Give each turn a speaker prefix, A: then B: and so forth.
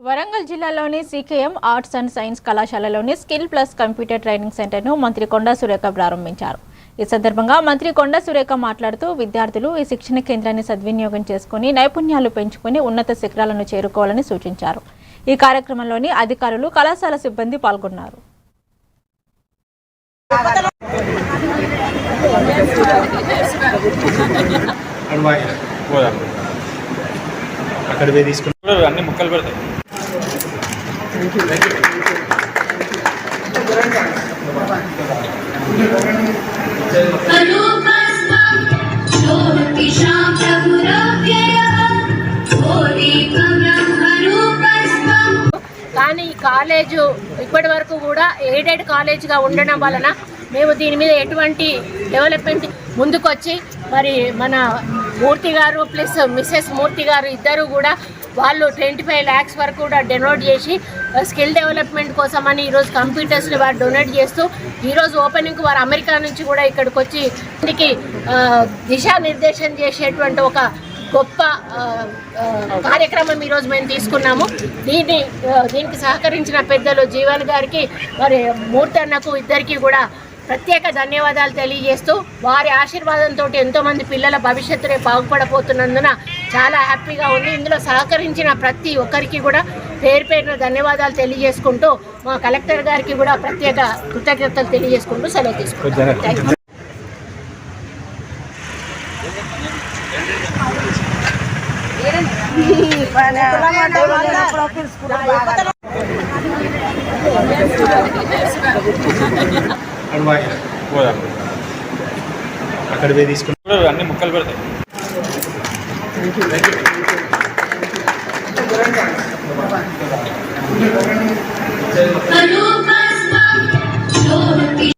A: వరంగల్ జిల్లాలోని CKM arts and science కళాశాలలోని skill plus computer training సెంటర్ను మంత్రి కొండా సురేఖ ప్రారంభించారు. ఈ సందర్భంగా మంత్రి కొండా సురేఖ మాట్లాడుతూ విద్యార్థులు ఈ శిక్షణ కేంద్రాన్ని సద్వినియోగం చేసుకుని నైపుణ్యాలు పెంచుకుని ఉన్నత శిఖరాలను చేరుకోవాలని సూచించారు. ఈ కార్యక్రమంలోని అధికారులు, కళాశాల సిబ్బంది పాల్గొన్నారు.
B: అక్కడ పోయి తీసుకున్నారు అన్ని ముక్కలు పెడతాయి.
C: కానీ ఈ కాలేజు ఇప్పటి వరకు కూడా ఎయిడెడ్ కాలేజ్గా ఉండడం వలన మేము దీని మీద ఎటువంటి డెవలప్మెంట్ ముందుకొచ్చి మరి మన మూర్తి గారు ప్లస్ మిస్సెస్ మూర్తి గారు ఇద్దరు కూడా వాళ్ళు 25 lakhs వరకు కూడా డొనేట్ చేసి స్కిల్ డెవలప్మెంట్ కోసమని ఈరోజు కంప్యూటర్స్ని వారు డొనేట్ చేస్తూ ఈరోజు ఓపెనింగ్కి వారు అమెరికా నుంచి కూడా ఇక్కడికి వచ్చి ఇంటికి దిశానిర్దేశం చేసేటువంటి ఒక గొప్ప కార్యక్రమం ఈరోజు మేము తీసుకున్నాము. దీనికి సహకరించిన పెద్దలు జీవన్ గారికి మరి మూర్తి అన్నకు ఇద్దరికి కూడా ప్రత్యేక ధన్యవాదాలు తెలియజేస్తూ వారి ఆశీర్వాదంతో ఎంతోమంది పిల్లల భవిష్యత్తునే బాగుపడబోతున్నందున చాలా హ్యాపీగా ఉంది. ఇందులో సహకరించిన ప్రతి ఒక్కరికి కూడా పేరు పేరున ధన్యవాదాలు తెలియజేసుకుంటూ మా కలెక్టర్ గారికి కూడా ప్రత్యేక కృతజ్ఞతలు తెలియజేసుకుంటూ సెలవు తీసుకుంటాం.
B: అక్కడ పోయి తీసుకున్నారు.